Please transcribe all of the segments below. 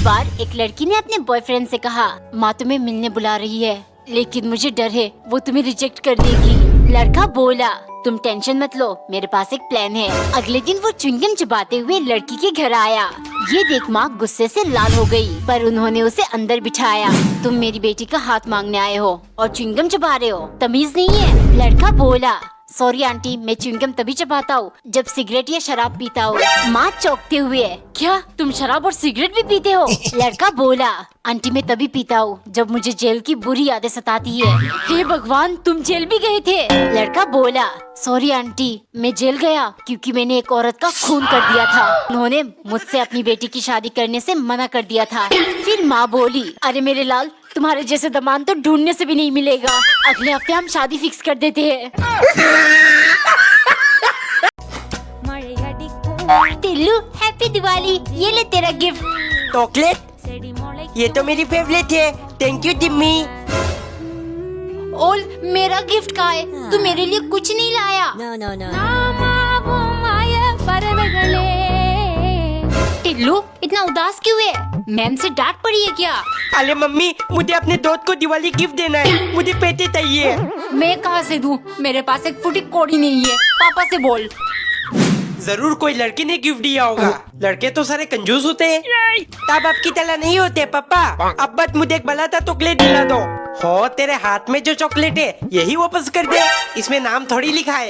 एक बार एक लड़की ने अपने बॉयफ्रेंड से कहा, माँ तुम्हें मिलने बुला रही है, लेकिन मुझे डर है वो तुम्हें रिजेक्ट कर देगी। लड़का बोला, तुम टेंशन मत लो, मेरे पास एक प्लान है। अगले दिन वो च्युइंगम चबाते हुए लड़की के घर आया। ये देख माँ गुस्से से लाल हो गई, पर उन्होंने उसे अंदर बिठाया। तुम मेरी बेटी का हाथ मांगने आए हो और च्युइंगम चबा रहे हो, तमीज नहीं है। लड़का बोला, सॉरी आंटी, मैं च्युइंगम तभी चबाता हूँ जब सिगरेट या शराब पीता हूँ। माँ चौंकते हुए, क्या तुम शराब और सिगरेट भी पीते हो? लड़का बोला, आंटी मैं तभी पीता हूँ जब मुझे जेल की बुरी यादें सताती है। हे भगवान, तुम जेल भी गए थे? लड़का बोला, सॉरी आंटी, मैं जेल गया क्योंकि मैंने एक औरत का खून कर दिया था। उन्होंने मुझसे अपनी बेटी की शादी करने से मना कर दिया था। फिर माँ बोली, अरे मेरे लाल, तुम्हारे जैसे दामाद तो ढूंढने से भी नहीं मिलेगा। अगले हफ्ते हम शादी फिक्स कर देते हैं। टिल्लू, हैप्पी दिवाली, ये ले तेरा गिफ्ट। चॉकलेट? ये तो मेरी फेवरेट है, थैंक यू टिम्मी। ओल, मेरा गिफ्ट कहाँ है? तू मेरे लिए कुछ नहीं लाया। टिल्लू, इतना उदास क्यों है? मैम से डांट पड़ी है क्या? अरे मम्मी, मुझे अपने दोस्त को दिवाली गिफ्ट देना है, मुझे पैसे चाहिए। मैं कहाँ से दूँ? मेरे पास एक फुटी कौड़ी नहीं है। पापा से बोल। जरूर कोई लड़की ने गिफ्ट दिया होगा। लड़के तो सारे कंजूस होते हैं। तब आपकी तरह नहीं होते पापा। अब बस मुझे एक भला सा चॉकलेट दिला दो। हो, तेरे हाथ में जो चॉकलेट है यही वापस कर दे, इसमें नाम थोड़ी लिखा है।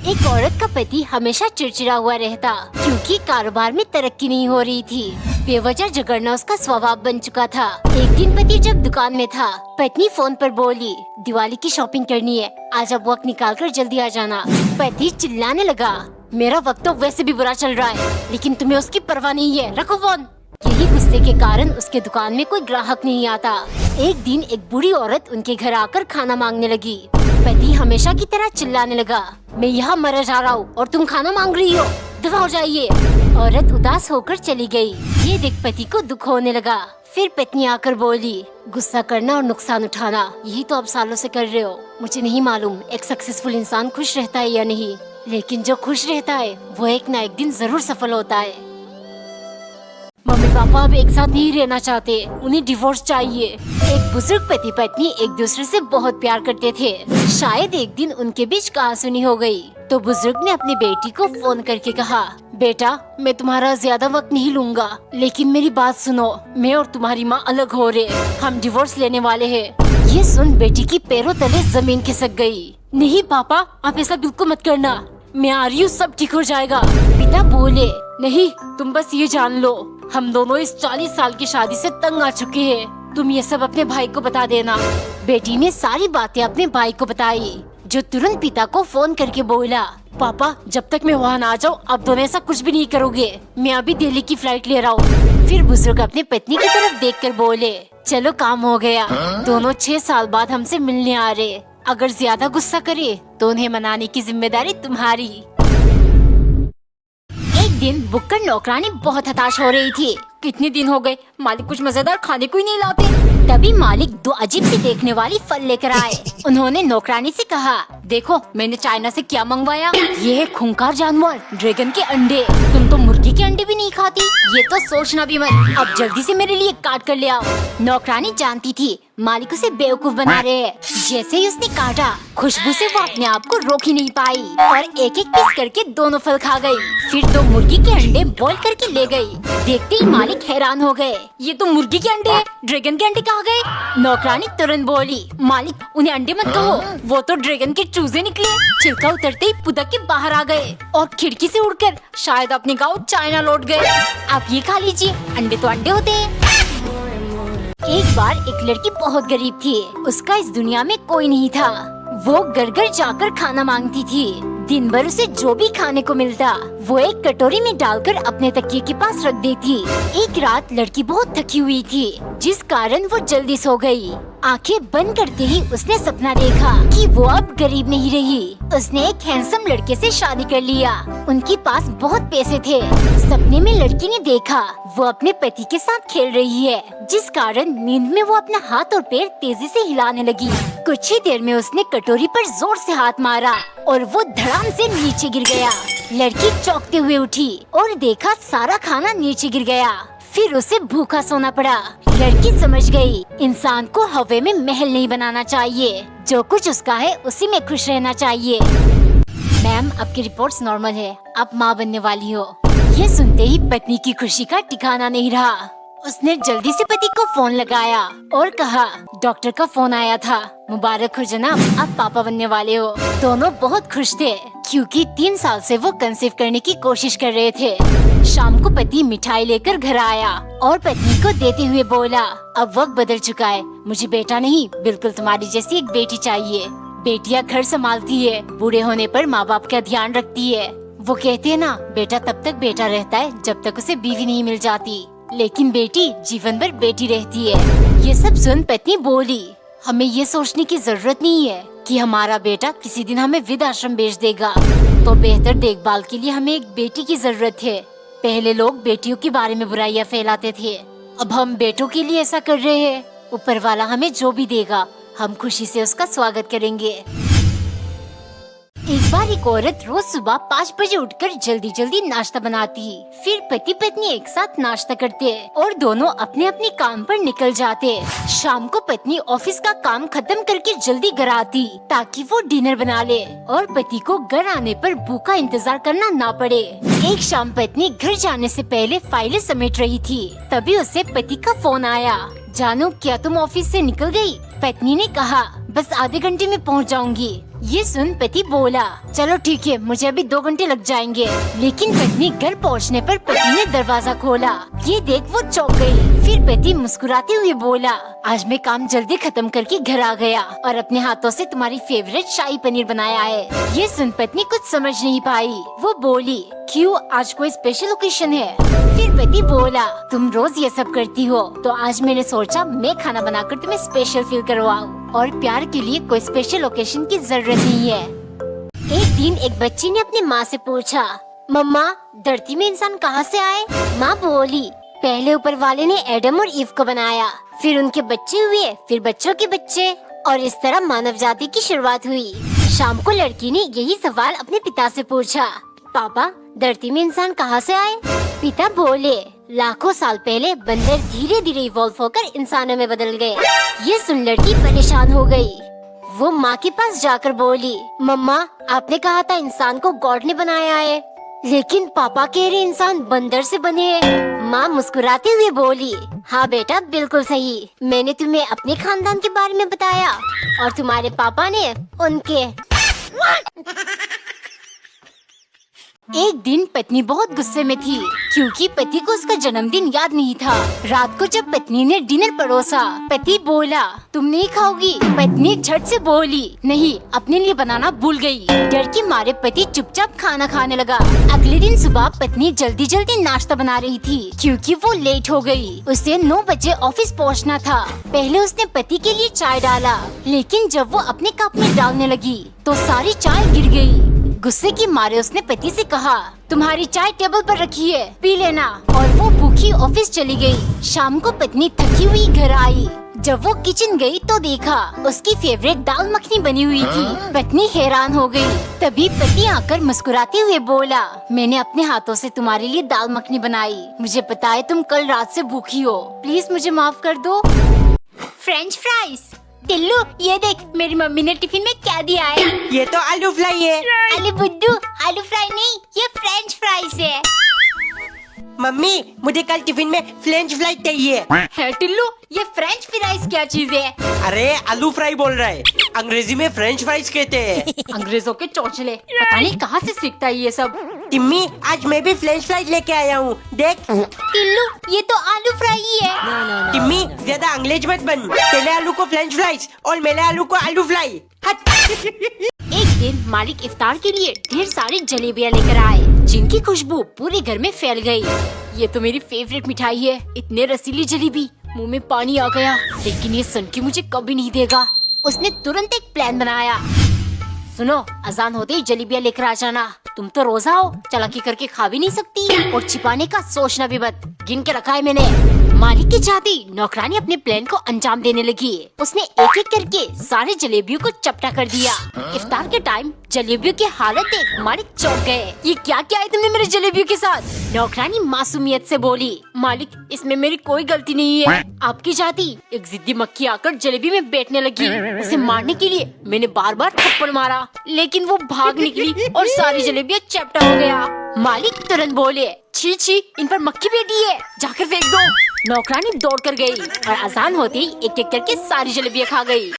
एक औरत का पति हमेशा चिड़चिड़ा हुआ रहता क्योंकि कारोबार में तरक्की नहीं हो रही थी। बेवजह झगड़ना उसका स्वभाव बन चुका था। एक दिन पति जब दुकान में था, पत्नी फोन पर बोली, दिवाली की शॉपिंग करनी है, आज अब वक्त निकाल कर जल्दी आ जाना। पति चिल्लाने लगा, मेरा वक्त तो वैसे भी बुरा चल रहा है, लेकिन तुम्हें उसकी परवाह नहीं है, रखो फोन। यही गुस्से के कारण उसके दुकान में कोई ग्राहक नहीं आता। एक दिन एक बूढ़ी औरत उनके घर आकर खाना मांगने लगी। पति हमेशा की तरह चिल्लाने लगा, मैं यहाँ मर जा रहा हूँ और तुम खाना मांग रही हो, दफा हो जाइए। औरत उदास होकर चली गई। ये देख पति को दुख होने लगा। फिर पत्नी आकर बोली, गुस्सा करना और नुकसान उठाना यही तो आप सालों से कर रहे हो। मुझे नहीं मालूम एक सक्सेसफुल इंसान खुश रहता है या नहीं, लेकिन जो खुश रहता है वो एक न एक दिन जरूर सफल होता है। मम्मी पापा अब एक साथ नहीं रहना चाहते, उन्हें डिवोर्स चाहिए। एक बुजुर्ग पति पत्नी एक दूसरे से बहुत प्यार करते थे। शायद एक दिन उनके बीच कहासुनी हो गई, तो बुजुर्ग ने अपनी बेटी को फोन करके कहा, बेटा मैं तुम्हारा ज्यादा वक्त नहीं लूंगा, लेकिन मेरी बात सुनो, मैं और तुम्हारी माँ अलग हो रहे, हम डिवोर्स लेने वाले हैं। ये सुन बेटी की पैरों तले जमीन खिसक गई। नहीं पापा, आप ऐसा बिल्कुल मत करना, मैं आ रही हूँ, सब ठीक हो जाएगा। पिता बोले, नहीं तुम बस ये जान लो, हम दोनों इस 40 साल की शादी से तंग आ चुके हैं, तुम ये सब अपने भाई को बता देना। बेटी ने सारी बातें अपने भाई को बताई, जो तुरंत पिता को फोन करके बोला, पापा जब तक मैं वहाँ ना जाऊँ आप दोनों ऐसा कुछ भी नहीं करोगे, मैं अभी दिल्ली की फ्लाइट ले रहा हूँ। फिर बुजुर्ग अपने पत्नी की तरफ देखकर बोले, चलो काम हो गया, दोनों 6 साल बाद हमसे मिलने आ रहे, अगर ज्यादा गुस्सा करे तो उन्हें मनाने की जिम्मेदारी तुम्हारी। एक दिन बुक्कड़ नौकरानी बहुत हताश हो रही थी। कितने दिन हो गए मालिक कुछ मजेदार खाने को ही नहीं लाते। तभी मालिक 2 अजीब सी देखने वाली फल लेकर आए। उन्होंने नौकरानी से कहा, देखो मैंने चाइना से क्या मंगवाया, ये है खूंखार जानवर, ड्रैगन के अंडे। तुम तो मुर्गी के अंडे भी नहीं खाती, ये तो सोचना भी मत। अब जल्दी से मेरे लिए काट कर ले आओ। नौकरानी जानती थी मालिक उसे बेवकूफ बना रहे हैं। जैसे ही उसने काटा, खुशबू से वो अपने आप को रोक ही नहीं पाई और एक एक पीस करके दोनों फल खा गई। फिर 2 मुर्गी के अंडे बॉईल करके ले गई। देखते ही मालिक हैरान हो गए, ये तो मुर्गी के अंडे हैं, ड्रैगन के अंडे कहाँ गए? नौकरानी तुरंत बोली, मालिक उन्हें अंडे मत कहो, वो तो ड्रैगन के चूजे निकले। छिलका उतरते ही पुदक के बाहर आ गए और खिड़की से उड़कर शायद अपने गाँव चाइना लौट गए। आप ये खा लीजिए, अंडे तो अंडे होते हैं। एक बार एक लड़की बहुत गरीब थी, उसका इस दुनिया में कोई नहीं था। वो घर घर जाकर खाना मांगती थी। दिन भर उसे जो भी खाने को मिलता वो एक कटोरी में डालकर अपने तकिए के पास रख देती। एक रात लड़की बहुत थकी हुई थी, जिस कारण वो जल्दी सो गई। आंखें बंद करते ही उसने सपना देखा कि वो अब गरीब नहीं रही। उसने एक हैंडसम लड़के से शादी कर लिया। उनके पास बहुत पैसे थे। सपने में लड़की ने देखा वो अपने पति के साथ खेल रही है, जिस कारण नींद में वो अपना हाथ और पैर तेजी से हिलाने लगी। कुछ ही देर में उसने कटोरी पर जोर से हाथ मारा और वो धड़ाम से नीचे गिर गया। लड़की चौंकते हुए उठी और देखा सारा खाना नीचे गिर गया। फिर उसे भूखा सोना पड़ा। लड़की समझ गई, इंसान को हवा में महल नहीं बनाना चाहिए, जो कुछ उसका है उसी में खुश रहना चाहिए। मैम, आपकी रिपोर्ट्स नॉर्मल है, आप माँ बनने वाली हो। ये सुनते ही पत्नी की खुशी का ठिकाना नहीं रहा। उसने जल्दी से पति को फोन लगाया और कहा, डॉक्टर का फोन आया था, मुबारक हो जनाब, आप पापा बनने वाले हो। दोनों बहुत खुश थे क्योंकि 3 साल से वो कंसीव करने की कोशिश कर रहे थे। शाम को पति मिठाई लेकर घर आया और पत्नी को देते हुए बोला, अब वक्त बदल चुका है, मुझे बेटा नहीं, बिल्कुल तुम्हारी जैसी एक बेटी चाहिए। बेटियां घर संभालती है, बूढ़े होने पर माँ बाप का ध्यान रखती है। वो कहते हैं ना, बेटा तब तक बेटा रहता है जब तक उसे बीवी नहीं मिल जाती, लेकिन बेटी जीवन भर बेटी रहती है। ये सब सुन पत्नी बोली, हमें ये सोचने की जरूरत नहीं है कि हमारा बेटा किसी दिन हमें वृद्धाश्रम भेज देगा, तो बेहतर देखभाल के लिए हमें एक बेटी की जरूरत है। पहले लोग बेटियों के बारे में बुराइयां फैलाते थे, अब हम बेटों के लिए ऐसा कर रहे हैं। ऊपर वाला हमें जो भी देगा, हम खुशी से उसका स्वागत करेंगे। एक बार एक औरत रोज सुबह 5 बजे उठकर जल्दी जल्दी नाश्ता बनाती, फिर पति पत्नी एक साथ नाश्ता करते और दोनों अपने अपने काम पर निकल जाते। शाम को पत्नी ऑफिस का काम खत्म करके जल्दी घर आती ताकि वो डिनर बना ले और पति को घर आने पर भूखा इंतजार करना ना पड़े। एक शाम पत्नी घर जाने से पहले फाइलें समेट रही थी, तभी उसे पति का फोन आया। जानू, क्या तुम ऑफिस से निकल गई? पत्नी ने कहा, बस आधे घंटे में पहुंच जाऊंगी। ये सुन पति बोला, चलो ठीक है, मुझे अभी 2 घंटे लग जाएंगे। लेकिन पत्नी घर पहुंचने पर पति ने दरवाजा खोला। ये देख वो चौंक गई। फिर पति मुस्कुराते हुए बोला, आज मैं काम जल्दी खत्म करके घर आ गया और अपने हाथों से तुम्हारी फेवरेट शाही पनीर बनाया है। ये सुन पत्नी कुछ समझ नहीं पाई। वो बोली, क्यों, आज कोई स्पेशल ओकेशन है? फिर पति बोला, तुम रोज ये सब करती हो, तो आज मैंने सोचा मैं खाना बनाकर तुम्हें स्पेशल फील करवाऊं। और प्यार के लिए कोई स्पेशल ओकेशन की जरूरत नहीं है। एक दिन एक बच्ची ने अपनी माँ से पूछा, मम्मा, धरती में इंसान कहाँ से आए? माँ बोली, पहले ऊपर वाले ने एडम और ईव को बनाया, फिर उनके बच्चे हुए, फिर बच्चों के बच्चे, और इस तरह मानव जाति की शुरुआत हुई। शाम को लड़की ने यही सवाल अपने पिता से पूछा, पापा, धरती में इंसान कहाँ से आए? पिता बोले, लाखों साल पहले बंदर धीरे धीरे इवॉल्व होकर इंसानों में बदल गए। ये सुन लड़की परेशान हो गई। वो माँ के पास जाकर बोली, मम्मा, आपने कहा था इंसान को गॉड ने बनाया है, लेकिन पापा कह रहे इंसान बंदर से बने हैं। माँ मुस्कुराते हुए बोली, हाँ बेटा, बिल्कुल सही, मैंने तुम्हें अपने खानदान के बारे में बताया और तुम्हारे पापा ने उनके। एक दिन पत्नी बहुत गुस्से में थी क्योंकि पति को उसका जन्मदिन याद नहीं था। रात को जब पत्नी ने डिनर परोसा, पति बोला, तुम नहीं खाओगी? पत्नी झट से बोली, नहीं, अपने लिए बनाना भूल गई। डर के मारे पति चुपचाप खाना खाने लगा। अगले दिन सुबह पत्नी जल्दी जल्दी नाश्ता बना रही थी क्योंकि वो लेट हो गई। उसे 9 बजे ऑफिस पहुंचना था। पहले उसने पति के लिए चाय डाला, लेकिन जब वो अपने कप में डालने लगी तो सारी चाय गिर गई। गुस्से के मारे उसने पति से कहा, तुम्हारी चाय टेबल पर रखी है, पी लेना। और वो भूखी ऑफिस चली गई। शाम को पत्नी थकी हुई घर आई। जब वो किचन गई तो देखा उसकी फेवरेट दाल मखनी बनी हुई थी। पत्नी हैरान हो गई। तभी पति आकर मुस्कुराते हुए बोला, मैंने अपने हाथों से तुम्हारे लिए दाल मखनी बनाई। मुझे पता है तुम कल रात से भूखी हो, प्लीज मुझे माफ कर दो। French fries. टिल्लू, ये देख, मेरी मम्मी ने टिफिन में क्या दिया है। ये तो आलू फ्राई है। अरे बुड्ढू, आलू फ्राई नहीं, ये फ्रेंच फ्राइज है। मम्मी, मुझे कल टिफिन में फ्रेंच फ्राई चाहिए। है टिल्लू, ये फ्रेंच फ्राइज क्या चीज है? अरे आलू फ्राई बोल रहा है, अंग्रेजी में फ्रेंच फ्राइज कहते हैं। अंग्रेजों के चौचले, पता नहीं कहाँ से सीखता है ये सब। टिम्मी, आज मैं भी फ्रेंच फ्राइज लेके आया हूँ, देख। टिल्लू, ये तो आलू फ्राई ही है। टिम्मी, ज्यादा अंग्रेज मत बन। तेरे आलू को फ्रेंच फ्राइज और मेरे आलू को आलू फ्राई। एक दिन मालिक इफ्तार के लिए ढेर सारी जलेबियाँ लेकर आए, जिनकी खुशबू पूरे घर में फैल गई। ये तो मेरी फेवरेट मिठाई है, इतने रसीली जलेबी, मुंह में पानी आ गया। लेकिन ये सनकी मुझे कभी नहीं देगा। उसने तुरंत एक प्लान बनाया। सुनो, अजान होते ही जलेबियाँ लेकर आ जाना। तुम तो रोजा हो, चालाकी करके खा भी नहीं सकती और छिपाने का सोचना भी मत। गिन के रखा है मैंने। मालिक की चाहती नौकरानी अपने प्लान को अंजाम देने लगी। उसने एक एक करके सारे जलेबियों को चपटा कर दिया। इफ्तार के टाइम जलेबियों की हालत देख मालिक चौंक गए। ये क्या क्या है तुमने मेरे जलेबियों के साथ? नौकरानी मासूमियत से बोली, मालिक इसमें मेरी कोई गलती नहीं है। आपकी चाहती एक जिद्दी मक्खी आकर जलेबी में बैठने लगी। उसे मारने के लिए मैंने बार बार थप्पड़ मारा, लेकिन वो भाग निकली और सारी जलेबियाँ चपटा हो गया। मालिक तुरंत बोले, छी छी, इन पर मक्खी बैठी है, जाकर फेंक दो। नौकरानी दौड़ कर गई और अजान होते ही एक एक करके सारी जलेबियाँ खा गई।